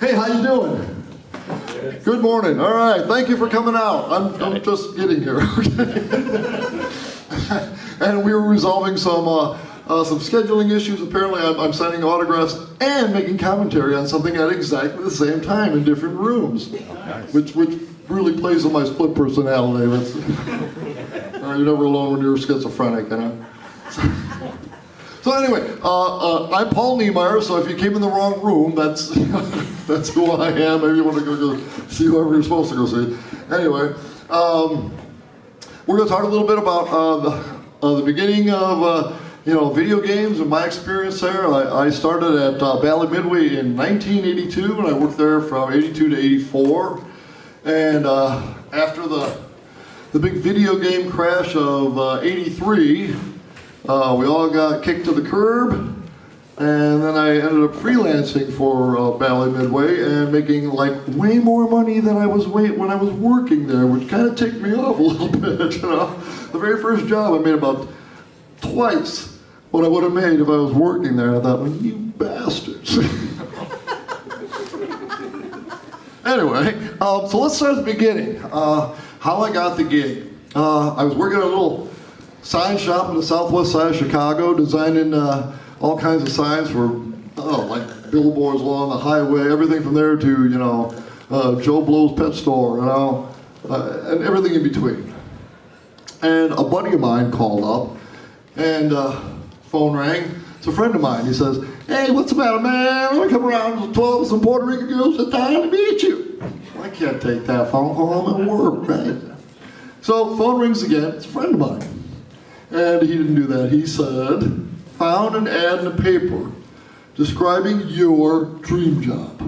Hey, how you doing? Good morning. All right, thank you for coming out. I'm just getting here. And we were resolving some scheduling issues. Apparently, I'm signing autographs and making commentary on something at exactly the same time in different rooms, which really plays on my split personality. You're never alone when you're schizophrenic, you know. So anyway, I'm Paul Niemeyer, so if you came in the wrong room, that's that's who I am. Maybe you want to go see whoever you're supposed to go see. Anyway, we're going to talk a little bit about the beginning of video games and my experience there. I started at Valley Midway in 1982, and I worked there from 82 to 84. And after the big video game crash of 83, we all got kicked to the curb, and then I ended up freelancing for Valley Midway and making like way more money than I was when I was working there, which kind of ticked me off a little bit. You know, the very first job I made about twice what I would have made if I was working there. I thought, well, you bastards. Anyway, so let's start at the beginning. How I got the gig. I was working at a little sign shop on the southwest side of Chicago, designing all kinds of signs for, like billboards along the highway, everything from there to, Joe Blow's pet store, and everything in between. And a buddy of mine called up, and phone rang. It's a friend of mine. He says, "Hey, what's the matter, man? I'm gonna come around to 12 with some Puerto Rican girls in town to meet you." I can't take that phone call. I'm at work, right? So phone rings again. It's a friend of mine. And he didn't do that. He said, "Found an ad in the paper describing your dream job."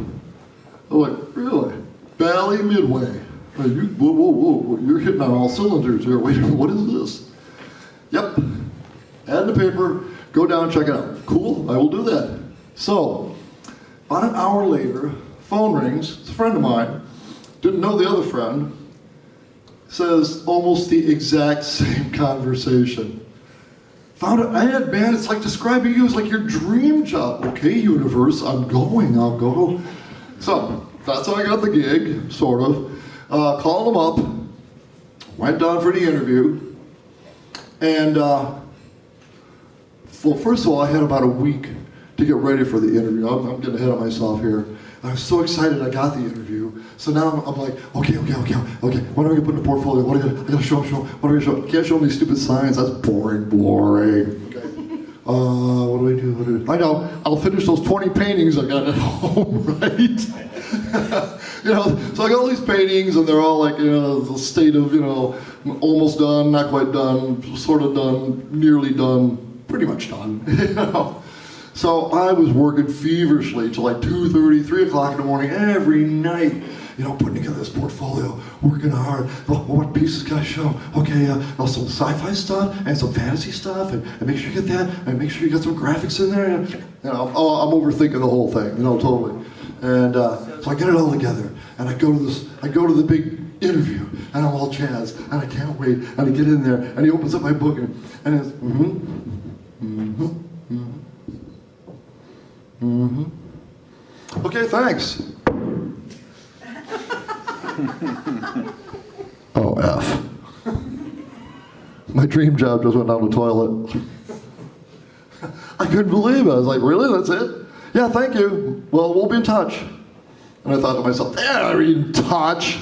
I'm like, "Really? Valley Midway? Whoa, you're hitting on all cylinders here. Wait a minute, what is this?" "Yep, ad in the paper, go down and check it out." "Cool, I will do that." So, about an hour later, phone rings. It's a friend of mine. Didn't know the other friend. Says almost the exact same conversation. "Found an ad, man. It's like describing you as like your dream job." "Okay, universe, I'll go. So that's how I got the gig, sort of. Called them up, went down for the interview, and well, first of all, I had about a week to get ready for the interview. I'm getting ahead of myself here. I was so excited I got the interview. So now I'm like, okay. What am I gonna put in the portfolio? I gotta show them. What am I gonna show? Can't show them these stupid signs. That's boring. Okay. What do I do? I know. I'll finish those 20 paintings I got at home, right? So I got all these paintings, and they're all like, the state of, almost done, not quite done, sort of done, nearly done, pretty much done. So I was working feverishly till like 2:30, 3 o'clock in the morning every night, putting together this portfolio, working hard. Well, what pieces can I show? Okay, some sci-fi stuff and some fantasy stuff, and make sure you get that, and make sure you got some graphics in there. I'm overthinking the whole thing, totally. And so I get it all together, and I go to the big interview, and I'm all jazzed, and I can't wait, and I get in there, and he opens up my book, and it's, Okay, thanks. Oh, F. My dream job just went down the toilet. I couldn't believe it. I was like, really? That's it? "Yeah, thank you. Well, we'll be in touch." And I thought to myself, "They're in touch.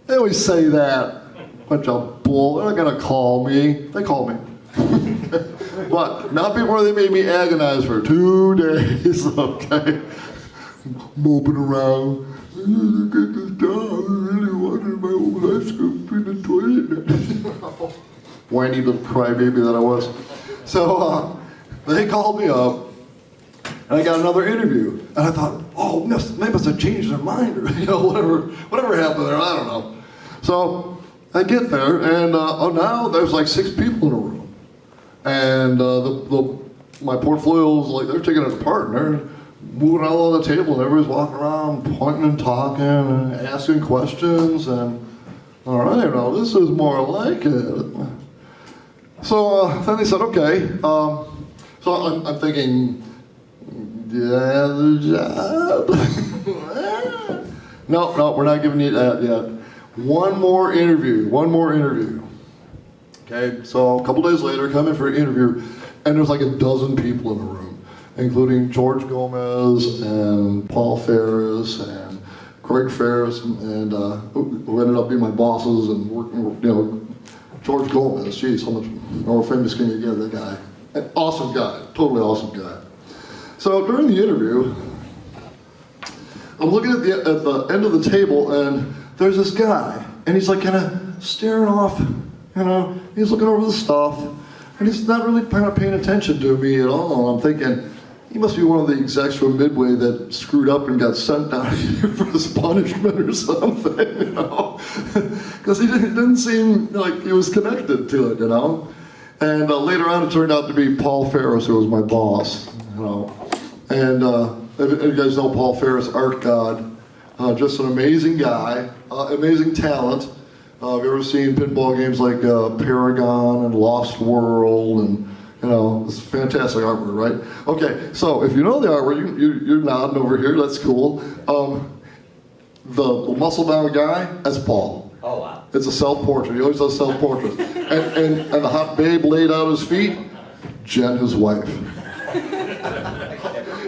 They always say that. Bunch of bull. They're not gonna call me." They called me. But not before they made me agonize for 2 days, okay? Moping around. "I get this job. I really wanted my old high school in the toilet." Whiny little crybaby that I was. So they called me up, and I got another interview. And I thought, oh, they must have changed their mind, or whatever happened there, I don't know. So I get there, and now there's like 6 people in a room. And my portfolio's like, they're taking it apart, and they're moving all on the table, and everybody's walking around, pointing and talking, and asking questions, and all right, now this is more like it. So then they said, okay. So I'm thinking, yeah, the job. No, we're not giving you that yet. One more interview. Okay, so a couple days later, come in for an interview, and there's like a dozen people in the room, including George Gomez and Paul Ferris and Craig Ferris, and who ended up being my bosses and working, you know, George Gomez. Geez, how much more famous can you get, that guy? An awesome guy, totally awesome guy. So during the interview, I'm looking at the end of the table, and there's this guy, and he's like kind of staring off, you know, he's looking over the stuff, and he's not really kind of paying attention to me at all. And I'm thinking, he must be one of the execs from Midway that screwed up and got sent down here for his punishment or something, you know? Because he didn't seem like he was connected to it, you know? And later on, it turned out to be Paul Ferris, who was my boss, you know? And if you guys know Paul Ferris, art god, just an amazing guy, amazing talent. Have you ever seen pinball games like Paragon and Lost World, and you know, it's fantastic artwork, right? Okay, so if you know the artwork, you're nodding over here, that's cool. The muscle-bound guy, that's Paul. Oh, wow. It's a self-portrait, he always does self-portraits. and the hot babe laid out his feet, Jen, his wife.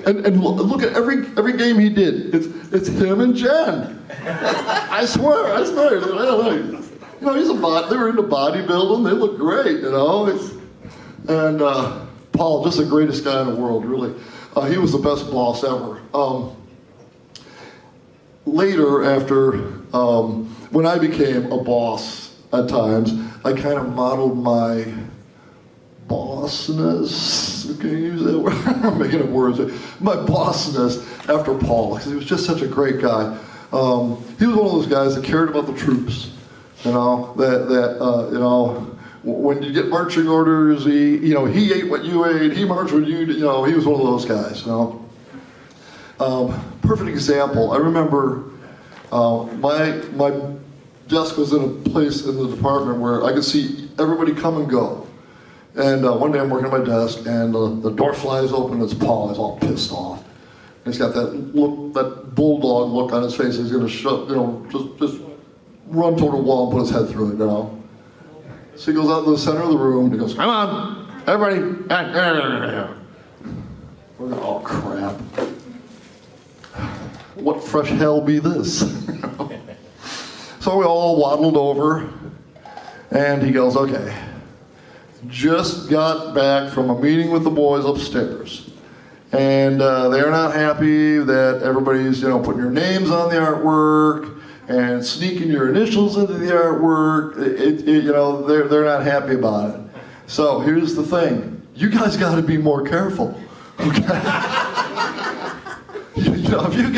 And look at every game he did. It's him and Jen. I swear. You know, they were into bodybuilding. They look great, you know. And Paul, just the greatest guy in the world, really. He was the best boss ever. Later, after when I became a boss at times, I kind of modeled my bossness, can you use that word? I'm making up words. My bossness after Paul, because he was just such a great guy. He was one of those guys that cared about the troops, you know, you know, when you get marching orders, he ate what you ate, he marched what you, you know, he was one of those guys, you know. Perfect example, I remember my desk was in a place in the department where I could see everybody come and go. And one day I'm working at my desk, and the door flies open, and it's Paul. He's all pissed off. And he's got that look, that bulldog look on his face. He's going to you know, just run toward a wall and put his head through it, you know. So he goes out to the center of the room, and he goes, "Come on, everybody!" We're going, "Oh crap! What fresh hell be this?" So we all waddled over, and he goes, "Okay. Just got back from a meeting with the boys upstairs, and they're not happy that everybody's, you know, putting your names on the artwork and sneaking your initials into the artwork. You know, they're not happy about it. So here's the thing: you guys got to be more careful, okay?" You know, if you're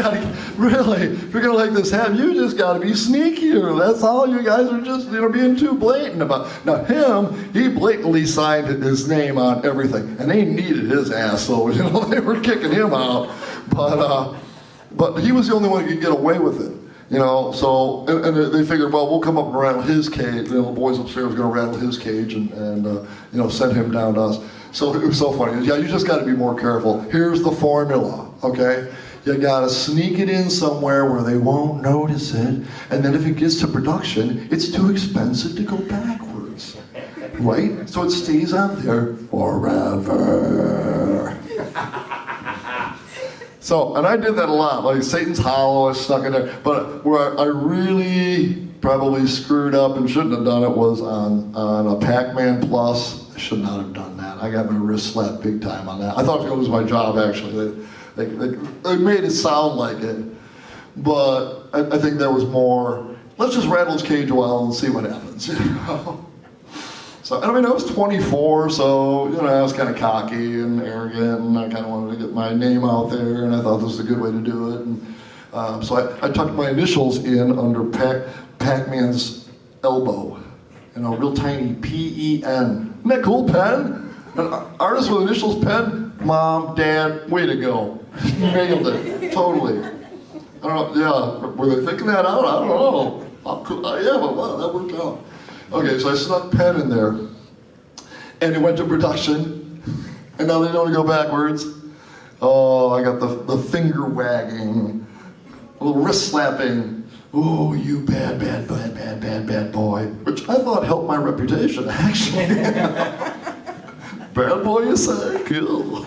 gonna let this happen, you just gotta be sneakier. That's all. You guys are just, you know, being too blatant about. Now he blatantly signed his name on everything, and they needed his ass, so you know they were kicking him out. But he was the only one who could get away with it, you know. So and they figured, well, we'll come up and rattle his cage. You know, the boys upstairs were gonna rattle his cage and you know, send him down to us. So it was so funny. Yeah, you just got to be more careful. Here's the formula, okay? You gotta sneak it in somewhere where they won't notice it, and then if it gets to production, it's too expensive to go backwards, right? So it stays on there forever. So, and I did that a lot, like Satan's Hollow, I stuck in there, but where I really probably screwed up and shouldn't have done it was on a PacMan Plus. I should not have done that. I got my wrist slapped big time on that. I thought I was gonna lose my job, actually. They made it sound like it, but I think there was more, let's just rattle his cage a while and see what happens, you know? So, I mean, I was 24, so, you know, I was kind of cocky and arrogant, and I kind of wanted to get my name out there, and I thought this was a good way to do it. And so I tucked my initials in under Pac-Man's elbow, you know, real tiny, P-E-N. Isn't that cool, pen? An artist with initials, pen? Mom, Dad, way to go. Nailed it, totally. I don't know, yeah, were they thinking that out? I don't know. Yeah, but wow, that worked out. Okay, so I snuck pen in there, and it went to production, and now they don't go backwards. Oh, I got the finger wagging a little wrist slapping. Oh, you bad boy. Which I thought helped my reputation, actually. Bad boy, you say? Cool.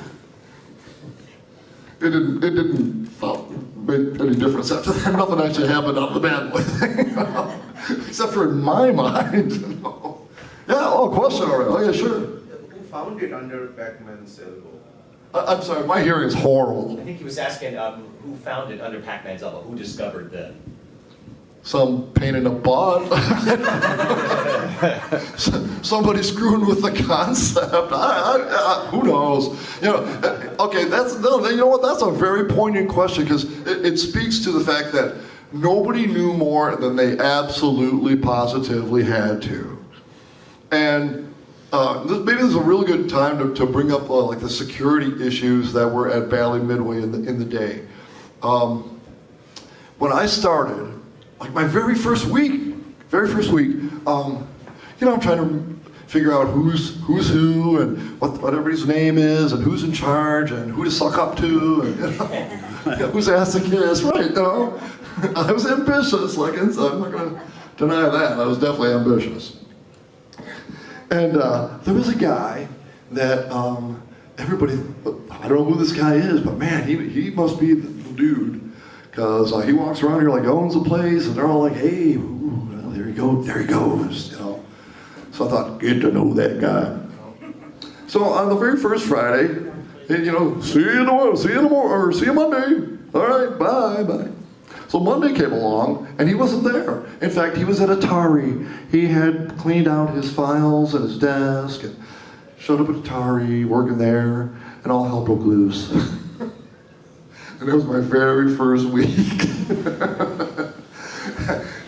It didn't make any difference after that. Nothing actually happened on the bad boy thing. Except for in my mind. Yeah, question already. Oh, yeah, sure. Who found it under PacMan's elbow? I'm sorry, my hearing is horrible. I think he was asking who found it under PacMan's elbow, who discovered the... Some pain in the butt. Somebody screwing with the concept. Who knows? You know, okay, you know what? That's a very poignant question because it speaks to the fact that nobody knew more than they absolutely, positively had to. And maybe this is a really good time to bring up like the security issues that were at Valley Midway in the day. When I started, like my very first week, you know, I'm trying to figure out who's who and what everybody's name is and who's in charge and who to suck up to and you know, who's ass to kiss, right? You know, I was ambitious, like I'm not gonna deny that. I was definitely ambitious. And there was a guy that everybody, I don't know who this guy is, but man, he must be the dude. Because he walks around here like owns the place, and they're all like, "Hey, ooh, well, there he goes," you know. So I thought, get to know that guy. So on the very first Friday, you know, see you Monday. All right, bye. So Monday came along, and he wasn't there. In fact, he was at Atari. He had cleaned out his files and his desk, and showed up at Atari, working there, and all hell broke loose. And it was my very first week.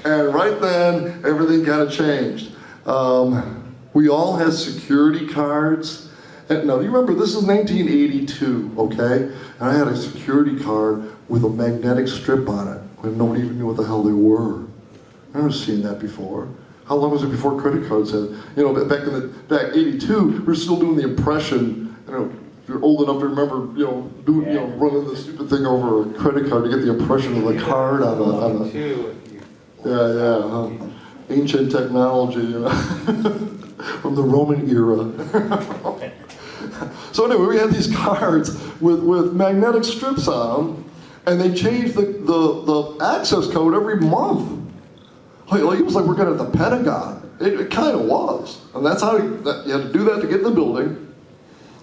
And right then, everything kind of changed. We all had security cards. And now, you remember, this is 1982, okay? And I had a security card with a magnetic strip on it, when nobody even knew what the hell they were. I've never seen that before. How long was it before credit cards had, you know, back 82, we were still doing the impression, you know, if you're old enough to remember, you know, running the stupid thing over a credit card to get the impression of the card on a ancient technology, you know, from the Roman era. So anyway, we had these cards with magnetic strips on them, and they changed the access code every month. Like, it was like working at the Pentagon. It kind of was, and that's how you had to do that to get in the building.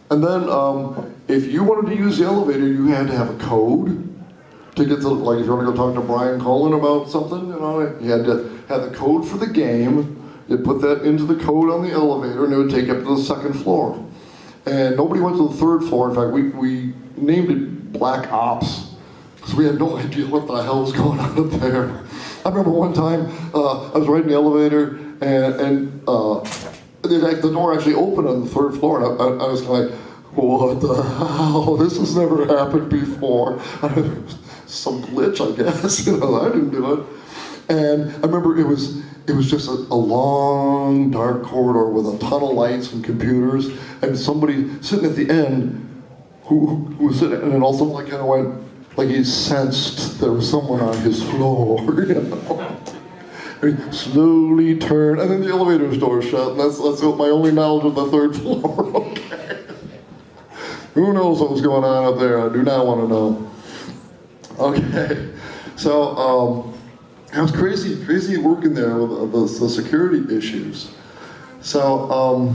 And then, if you wanted to use the elevator, you had to have a code to get to, like, if you want to go talk to Brian Cullen about something, you know, you had to have the code for the game. You'd put that into the code on the elevator, and it would take you up to the second floor. And nobody went to the third floor. In fact, we named it Black Ops, because we had no idea what the hell was going on up there. I remember one time, I was riding the elevator, and the door actually opened on the third floor, and I was kind of like, what the hell? This has never happened before. Some glitch, I guess. You know, I didn't do it. And I remember it was just a long, dark corridor with a ton of lights and computers, and somebody sitting at the end who was sitting, and then also like kind of went, like he sensed there was someone on his floor, you know. And he slowly turned, and then the elevator's door shut, and that's my only knowledge of the third floor. Okay. Who knows what was going on up there? I do not want to know. Okay, so it was crazy working there with the security issues. So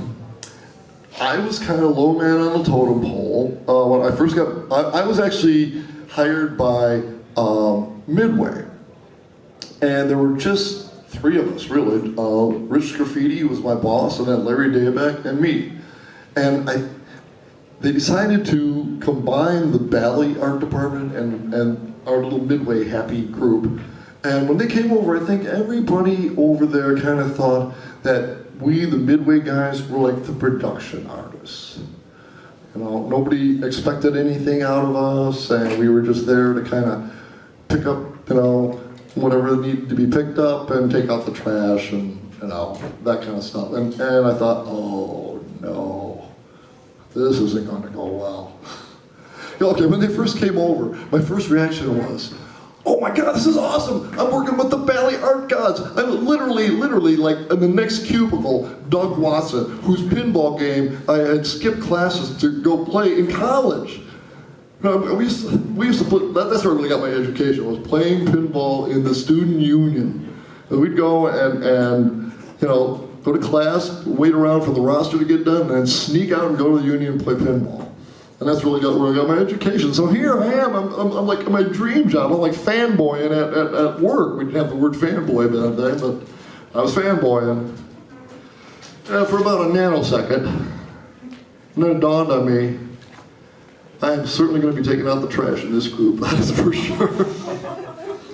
I was kind of low man on the totem pole. When I first got, I was actually hired by Midway, and there were just three of us really. Rich Graffiti was my boss, and then Larry Dabeck and me. And they decided to combine the Valley Art Department and our little Midway happy group. And when they came over, I think everybody over there kind of thought that we, the Midway guys, were like the production artists. You know, nobody expected anything out of us, and we were just there to kind of pick up, you know, whatever needed to be picked up and take out the trash and, you know, that kind of stuff. And I thought, oh no, this isn't going to go well. Okay, when they first came over, my first reaction was, oh my God, this is awesome. I'm working with the Valley Art Gods. I'm literally like in the next cubicle, Doug Watson, whose pinball game I had skipped classes to go play in college. We used to put, that's where I really got my education, was playing pinball in the student union. And we'd go and go to class, wait around for the roster to get done, and then sneak out and go to the union and play pinball. And that's really where I got my education. So here I am, I'm like in my dream job, I'm like fanboying at work. We didn't have the word fanboy back then, but I was fanboying. For about a nanosecond. And then it dawned on me, I am certainly going to be taking out the trash in this group, that is for sure.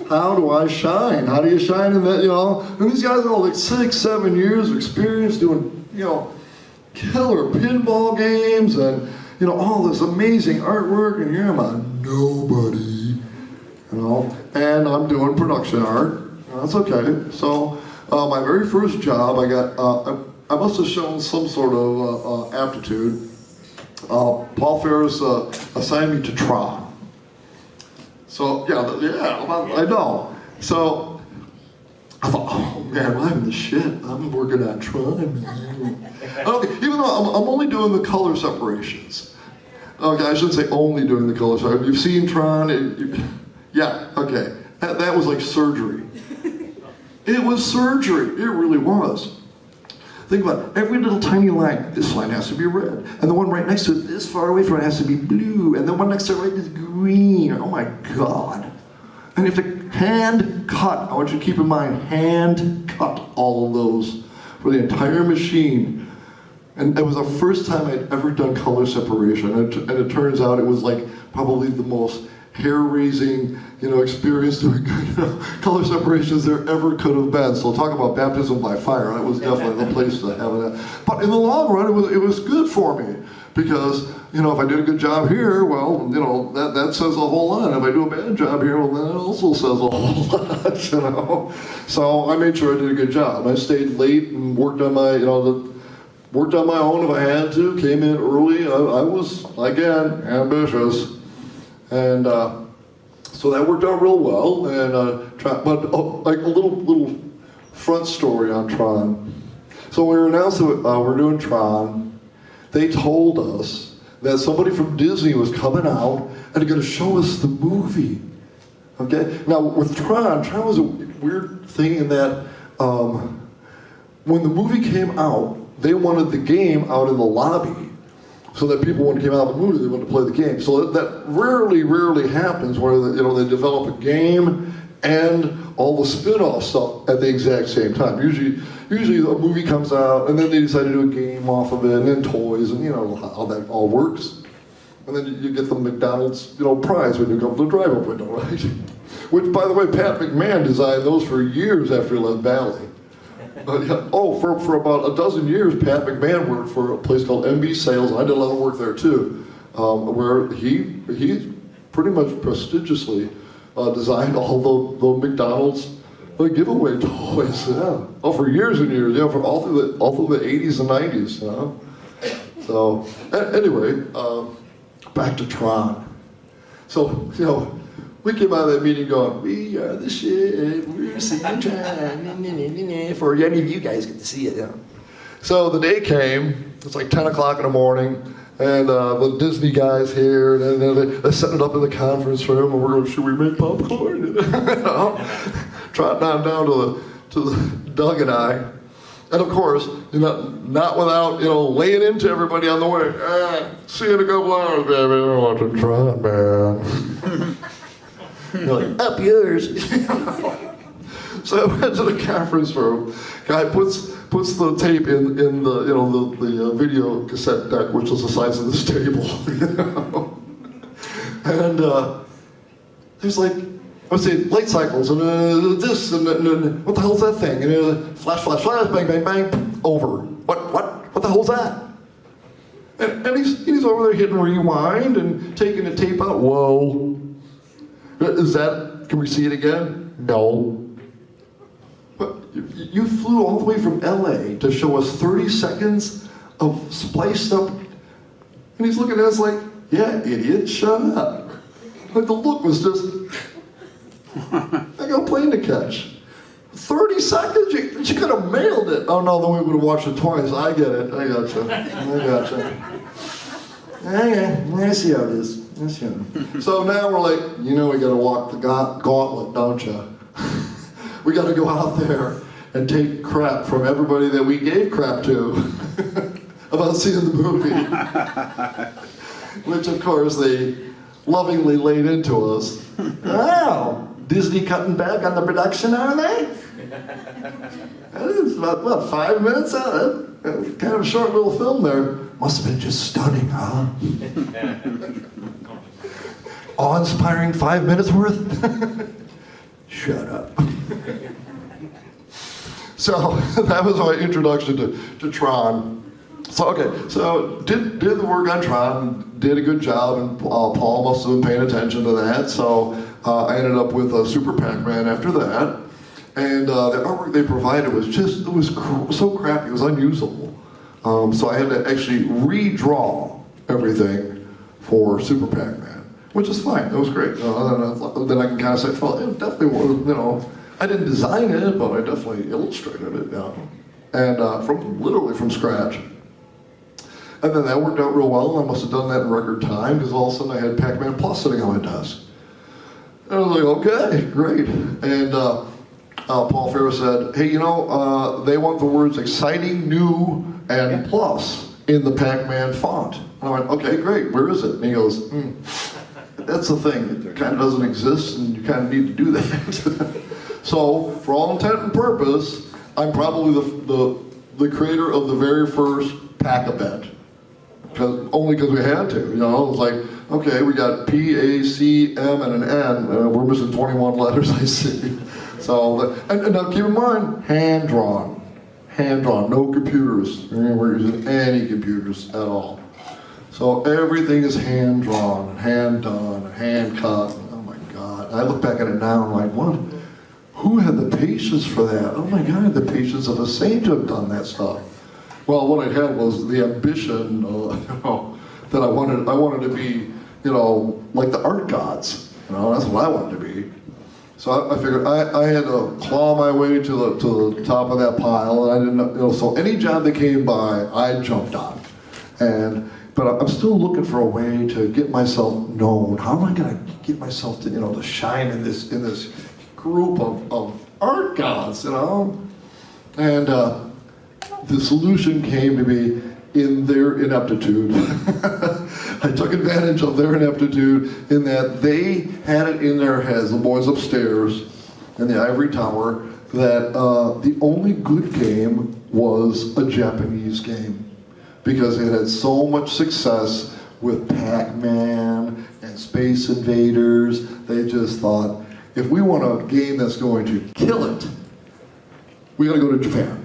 How do I shine? How do you shine in that, And these guys are all like 6, 7 years of experience doing, killer pinball games and, all this amazing artwork, and here am I, nobody, and I'm doing production art. That's okay. So my very first job, I got, I must have shown some sort of aptitude. Paul Ferris assigned me to TRON. So I know. So I thought, oh man, I'm in the shit. I'm working on TRON, man. Okay, even though I'm only doing the color separations. Okay, I shouldn't say only doing the color separations. You've seen TRON? Yeah, okay. That was like surgery. It was surgery. It really was. Think about it. Every little tiny line, this line has to be red. And the one right next to it, this far away from it, has to be blue. And the one next to it right is green. Oh my God. And you have to hand cut. I want you to keep in mind, hand cut all of those for the entire machine. And it was the first time I'd ever done color separation. And it turns out it was like probably the most hair-raising, experience doing color separations there ever could have been. So talk about baptism by fire. That was definitely the place to have it at. But in the long run, it was good for me because if I did a good job here, well, that says a whole lot. If I do a bad job here, well, then it also says a whole lot. So I made sure I did a good job. I stayed late and worked on my, worked on my own if I had to. Came in early. I was again ambitious. And so that worked out real well, and but like a little front story on TRON. So when we were announced that we're doing TRON, they told us that somebody from Disney was coming out and they're going to show us the movie. Okay. Now with TRON was a weird thing in that when the movie came out, they wanted the game out in the lobby. So that people, when it came out of the movie, they wanted to play the game. So that rarely happens where they develop a game and all the spin-off stuff at the exact same time. Usually a movie comes out and then they decide to do a game off of it and then toys and how that all works. And then you get the McDonald's prize when you come to the drive-up window, right? Which, by the way, Pat McMahon designed those for years after he left Bally. For about a dozen years, Pat McMahon worked for a place called MB Sales, and I did a lot of work there too, where he pretty much prestigiously designed all the McDonald's giveaway toys. Yeah. Oh, for years and years. For all through the 80s and 90s. So anyway, back to TRON. So we came out of that meeting going, we are the shit, we're seeing TRON, for any of you guys get to see it, So the day came, it's like 10 o'clock in the morning, and the Disney guys here, and they're setting it up in the conference room, and we're going, should we make popcorn? Trotting on down to the Doug and I. And of course, not without, laying into everybody on the way, see you in a couple hours, baby, I want to TRON, man. You're like, up yours. So I went to the conference room. Guy puts the tape in the video cassette deck, which is the size of this table. And there's like, I would say light cycles and this and what the hell's that thing? And flash, flash, flash, bang, bang, bang, over. What the hell's that? And he's over there hitting rewind and taking the tape out. Whoa. Can we see it again? No. But you flew all the way from LA to show us 30 seconds of spliced up, and he's looking at us like, yeah, idiot, shut up. Like the look was just, I got a plane to catch. 30 seconds, you could have mailed it. Oh no, then we would have watched it twice. I get it, I gotcha. Okay, I see how it is. So now we're like, we gotta walk the gauntlet, don't you? We gotta go out there and take crap from everybody that we gave crap to about seeing the movie. Which of course they lovingly laid into us. Wow, Disney cutting back on the production, are they? It's about, what, 5 minutes out of it? Kind of a short little film there. Must have been just stunning, huh? Awe-inspiring 5 minutes worth? Shut up. So that was my introduction to TRON. So did the work on TRON, did a good job, and Paul must have been paying attention to that. So I ended up with a Super PacMan after that. And the artwork they provided was so crappy, it was unusable. So I had to actually redraw everything for Super PacMan, which is fine, that was great. Then I can kind of say, well, it definitely was, I didn't design it, but I definitely illustrated it, and literally from scratch. And then that worked out real well, and I must have done that in record time, because all of a sudden I had PacMan Plus sitting on my desk. And I was like, okay, great. And Paul Farrow said, hey, they want the words exciting, new, and plus in the PacMan font. And I went, okay, great, where is it? And he goes, that's the thing, it kind of doesn't exist, and you kind of need to do that. So, for all intent and purpose, I'm probably the creator of the very first Pac-a-bet. Only because we had to, It was like, okay, we got P, A, C, M, and an N, we're missing 21 letters, I see. So, and now keep in mind, hand-drawn, no computers. We're using any computers at all. So everything is hand-drawn, hand-done, hand-cut. Oh my God, I look back at it now and I'm like, what? Who had the patience for that? Oh my God, the patience of a saint to have done that stuff. Well, what I had was the ambition that I wanted to be, like the art gods. That's what I wanted to be. So I figured I had to claw my way to the top of that pile, and I didn't, so any job that came by, I jumped on. But I'm still looking for a way to get myself known. How am I going to get myself to, to shine in this group of art gods, And the solution came to me in their ineptitude. I took advantage of their ineptitude in that they had it in their heads, the boys upstairs in the ivory tower, that the only good game was a Japanese game. Because it had so much success with Pac-Man and Space Invaders, they just thought, if we want a game that's going to kill it, we gotta go to Japan.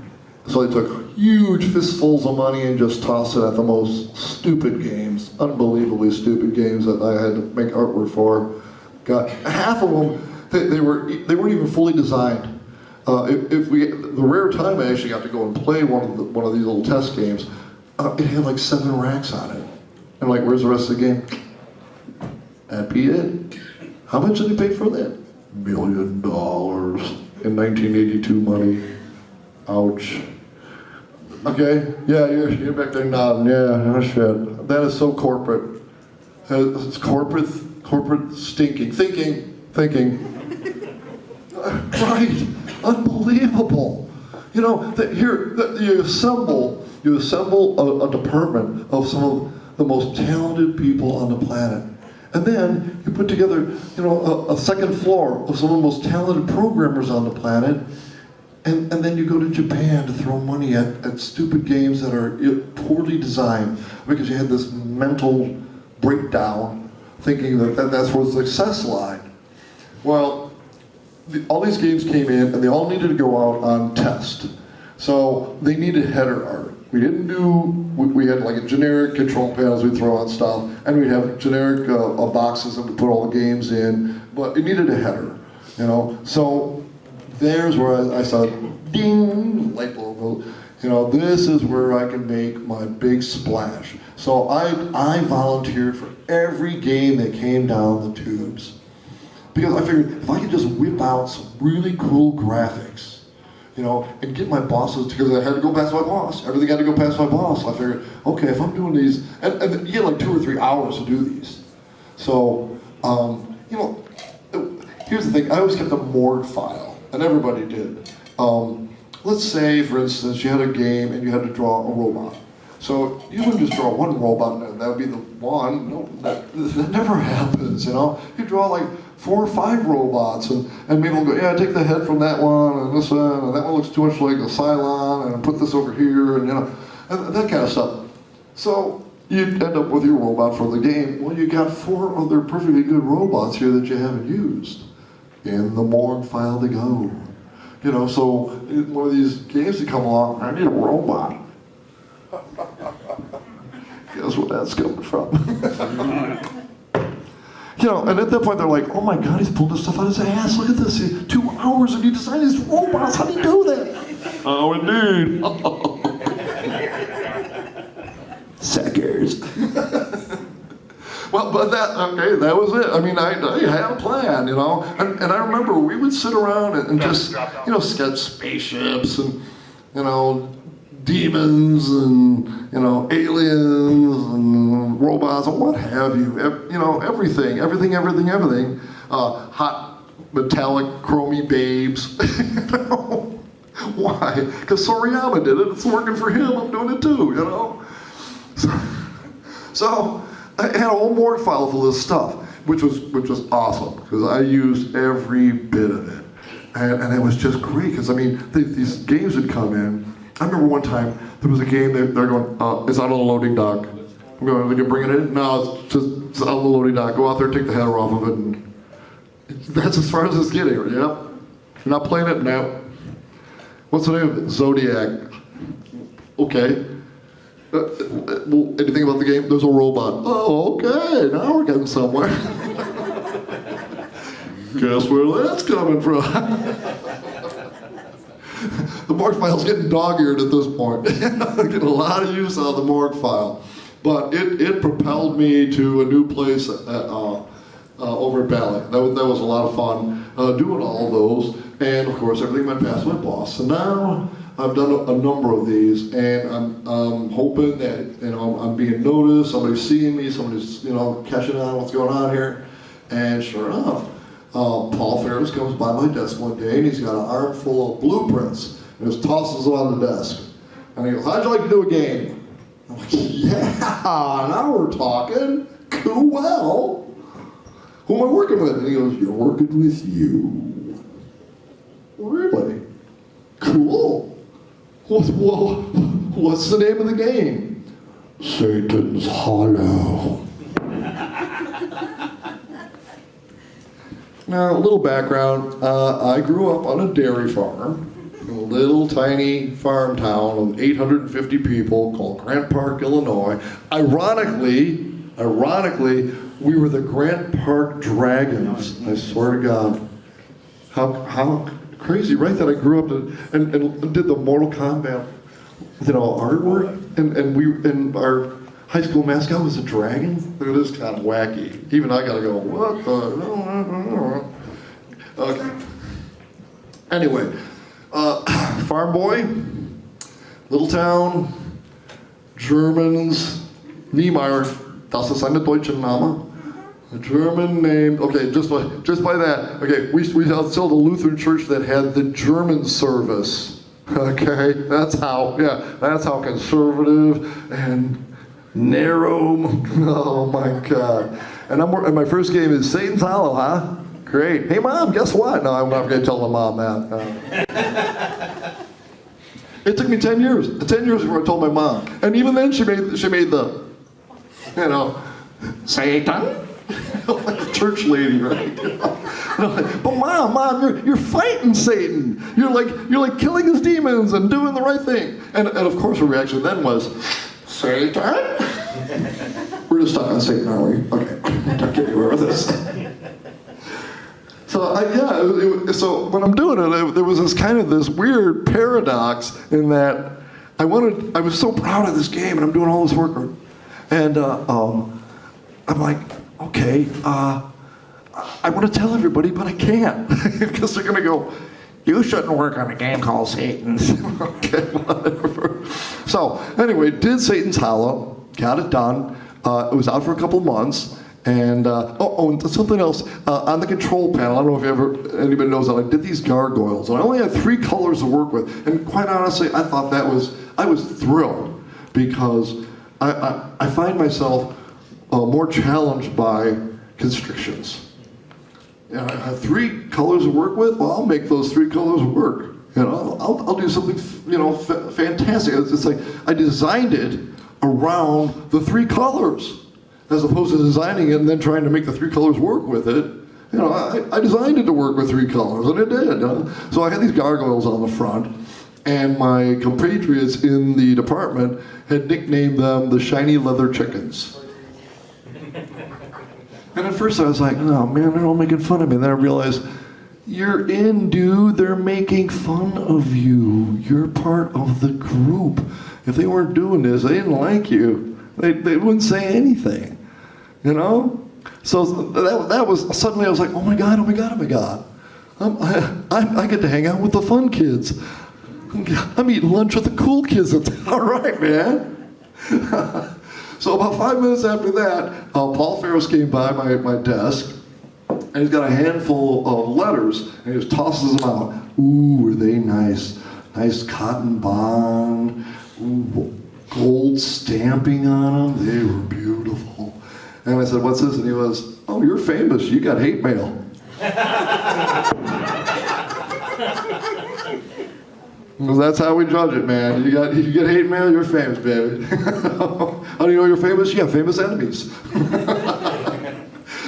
So they took huge fistfuls of money and just tossed it at the most stupid games, unbelievably stupid games that I had to make artwork for. Got half of them, they weren't even fully designed. The rare time I actually got to go and play one of these little test games, it had like 7 racks on it. I'm like, where's the rest of the game? That'd be it. How much did he pay for that? $1 million in 1982 money. Ouch. Okay, yeah, you're back there nodding. Yeah, no shit. That is so corporate. It's corporate thinking. Right, unbelievable. You assemble a department of some of the most talented people on the planet. And then you put together, a second floor of some of the most talented programmers on the planet. And then you go to Japan to throw money at stupid games that are poorly designed because you had this mental breakdown thinking that's where the success lied. Well, all these games came in and they all needed to go out on test. So they needed header art. We had like a generic control panels we'd throw on stuff, and we'd have generic boxes that we put all the games in, but it needed a header, So there's where I saw, ding, light bulb, this is where I can make my big splash. So I volunteered for every game that came down the tubes. Because I figured if I could just whip out some really cool graphics, you know, and get my bosses, because I had to go past my boss. Everything had to go past my boss. I figured, okay, if I'm doing these, and you get like 2 or 3 hours to do these. So, you know, here's the thing, I always kept a morgue file, and everybody did. Let's say, for instance, you had a game and you had to draw a robot. So you wouldn't just draw one robot and that would be the one. No, that never happens, you know? You draw like 4 or 5 robots and maybe we'll go, yeah, take the head from that one and this one, and that one looks too much like a Cylon, and put this over here, and you know, and that kind of stuff. So you'd end up with your robot for the game. Well, you got 4 other perfectly good robots here that you haven't used. In the morgue file to go. You know, so one of these games that come along, I need a robot. Guess where that's coming from? You know, and at that point they're like, oh my God, he's pulled this stuff out of his ass. Look at this, 2 hours and he designed these robots. How do you do that? Oh, indeed. Suckers. Well, but that was it. I mean, I had a plan, you know, and I remember we would sit around and just, you know, sketch spaceships and, you know, demons and, you know, aliens and robots and what have you. You know, everything. Hot, metallic, chromy babes. You know? Why? Because Soriyama did it. It's working for him. I'm doing it too, you know. So I had a whole morgue file full of this stuff, which was awesome because I used every bit of it, and it was just great because I mean these games would come in. I remember one time there was a game they're going, it's out on the loading dock. I'm going, did you bring it in? No, it's out on the loading dock. Go out there, take the header off of it, and that's as far as it's getting. Yep. You're not playing it now. What's the name of it? Zodiac. Okay. Well, anything about the game? There's a robot. Oh, okay, now we're getting somewhere. Guess where that's coming from? The morgue file's getting dog-eared at this point. Getting a lot of use out of the morgue file. But it propelled me to a new place over at Valley. That was a lot of fun doing all of those. And of course, everything went past my boss. So now, I've done a number of these, and I'm hoping that, you know, I'm being noticed, somebody's seeing me, somebody's, you know, catching on what's going on here. And sure enough, Paul Ferris comes by my desk one day, and he's got an arm full of blueprints, and just tosses them on the desk. And he goes, how'd you like to do a game? I'm like, yeah, now we're talking. Cool, well, who am I working with? And he goes, you're working with you. Really? Cool. What's the name of the game? Satan's Hollow. Now, a little background. I grew up on a dairy farm in a little tiny farm town of 850 people called Grant Park, Illinois. Ironically, we were the Grant Park Dragons. I swear to God. How crazy, right? That I grew up and did the Mortal Kombat, you know, artwork, and our high school mascot was a dragon. It is kind of wacky. Even I gotta go, what the? Okay. Anyway, farm boy, little town, Germans, Niemeyer, das ist eine deutsche Name. A German name, okay, just by that, okay, we still the Lutheran church that had the German service, okay, that's how conservative and narrow, oh my God. And my first game is Satan's Hollow, huh? Great. Hey Mom, guess what? No, I'm not gonna tell the mom that. It took me 10 years before I told my mom. And even then she made the, you know, Satan? Like a church lady, right? But mom, you're fighting Satan. You're like killing his demons and doing the right thing. And of course her reaction then was, Satan? We're just talking on Satan, aren't we? Okay, don't get anywhere with this. So so when I'm doing it, there was this weird paradox in that I was so proud of this game and I'm doing all this work, and I'm like, okay, I want to tell everybody, but I can't. Because they're going to go, you shouldn't work on a game called Satan's. Okay, whatever. So, anyway, did Satan's Hollow, got it done. It was out for a couple months. And, and something else, on the control panel, I don't know if anybody knows that, I did these gargoyles. And I only had 3 colors to work with. And quite honestly, I thought I was thrilled. Because I find myself more challenged by constrictions. I have 3 colors to work with. Well, I'll make those 3 colors work. I'll do something fantastic. It's like I designed it around the 3 colors, as opposed to designing it and then trying to make the 3 colors work with it. I designed it to work with 3 colors, and it did. So I had these gargoyles on the front, and my compatriots in the department had nicknamed them the shiny leather chickens. And at first I was like, oh man, they're all making fun of me. And then I realized, you're in, dude. They're making fun of you. You're part of the group. If they weren't doing this, they didn't like you, they wouldn't say anything, So that was, suddenly I was like, oh my God. I get to hang out with the fun kids. I'm eating lunch with the cool kids. All right, man. So about 5 minutes after that, Paul Ferris came by my desk, and he's got a handful of letters, and he just tosses them out. Ooh, were they nice? Nice cotton bond. Ooh, gold stamping on them. They were beautiful. And I said, what's this? And he was, oh, you're famous. You got hate mail. Well, that's how we judge it, man. You get hate mail, you're famous, baby. How do you know you're famous? You have famous enemies.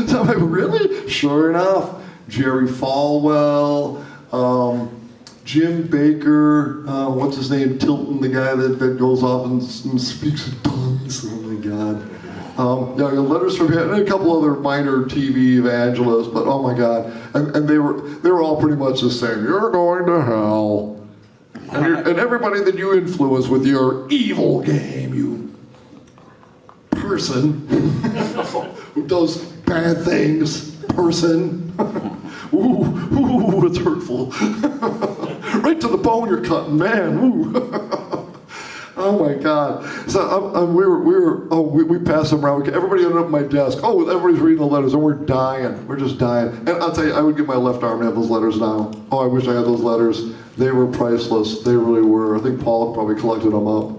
So I'm like, really? Sure enough, Jerry Falwell, Jim Baker, what's his name, Tilton, the guy that goes off and speaks in tongues. Oh my God. Letters from him, and a couple other minor TV evangelists, but oh my God. And they were all pretty much the same. You're going to hell. And everybody that you influence with your evil game, you person who does bad things, person. Ooh, it's hurtful. Right to the bone you're cutting, man. Ooh. Oh my God. So we passed them around. Everybody ended up at my desk. Oh, everybody's reading the letters, and we're dying. We're just dying. And I'll tell you, I would give my left arm to have those letters now. Oh, I wish I had those letters. They were priceless. They really were. I think Paul probably collected them up.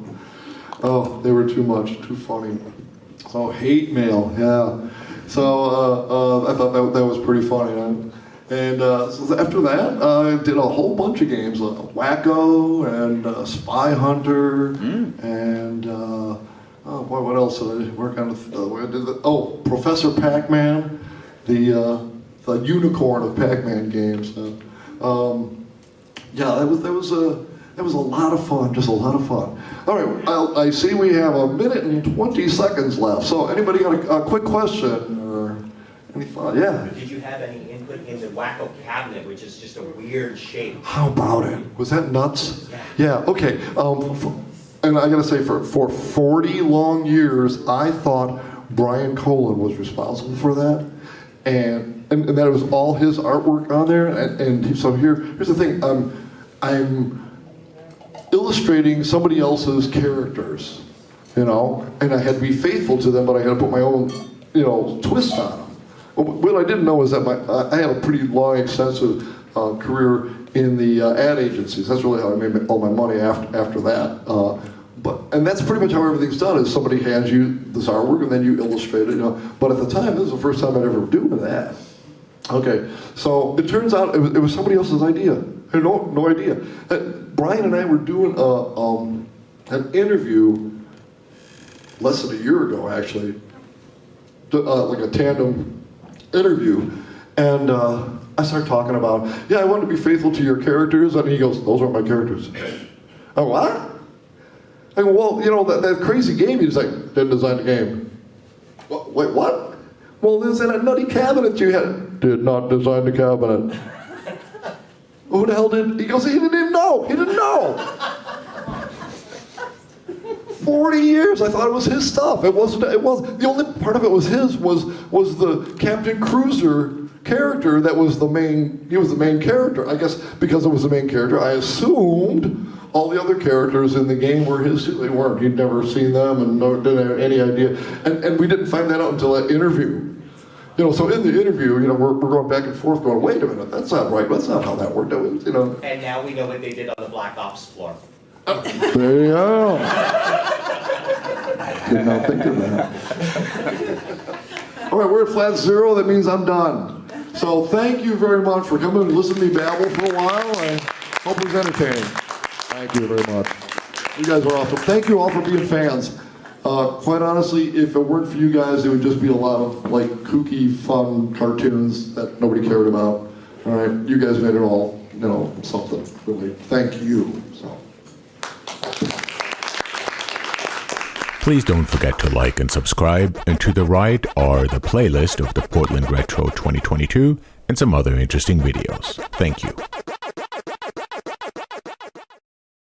Oh, they were too much, too funny. So hate mail, yeah. So I thought that was pretty funny. And so after that, I did a whole bunch of games, WACKO and Spy Hunter, and what else did I work on? Professor PacMan, the unicorn of PacMan games. That was a lot of fun, just a lot of fun. All right, I see we have 1 minute and 20 seconds left. So anybody got a quick question or any thought? Yeah. Did you have any input in the WACKO cabinet, which is just a weird shape? How about it? Was that nuts? Yeah, okay. And I gotta say, for 40 long years, I thought Brian Colin was responsible for that. And that it was all his artwork on there. And so here's the thing. I'm illustrating somebody else's characters, and I had to be faithful to them, but I had to put my own, twist on them. What I didn't know is that I had a pretty long, extensive career in the ad agencies. That's really how I made all my money after that. And that's pretty much how everything's done, is somebody hands you this artwork and then you illustrate it, But at the time, this was the first time I'd ever doing that. Okay, so it turns out it was somebody else's idea. I had no idea. Brian and I were doing an interview less than a year ago, actually, like a tandem interview, and I started talking about, I wanted to be faithful to your characters, and he goes, those aren't my characters. Oh, what? I go, well, that crazy game you didn't design the game. Wait, what? Well, it was in a nutty cabinet you had. Did not design the cabinet. Who the hell did? He goes, he didn't even know. He didn't know. 40 years, I thought it was his stuff. It wasn't. It was the only part of it was his. Was the Captain Cruiser character that was the main, he was the main character. I guess because it was the main character, I assumed all the other characters in the game were his too. They weren't. He'd never seen them and didn't have any idea. And we didn't find that out until that interview. You know, so in the interview, you know, we're going back and forth going, wait a minute, that's not right. That's not how that worked. That was, you know. And now we know what they did on the Black Ops floor. There you go. Did not think of that. All right, we're at flat zero. That means I'm done. So thank you very much for coming and listening to me babble for a while. I hope it was entertaining. Thank you very much. You guys are awesome. Thank you all for being fans. Quite honestly, if it weren't for you guys, it would just be a lot of like kooky, fun cartoons that nobody cared about. All right, you guys made it all, you know, something. Really, thank you. So. Please don't forget to like and subscribe, and to the right are the playlist of the Portland Retro 2022 and some other interesting videos. Thank you.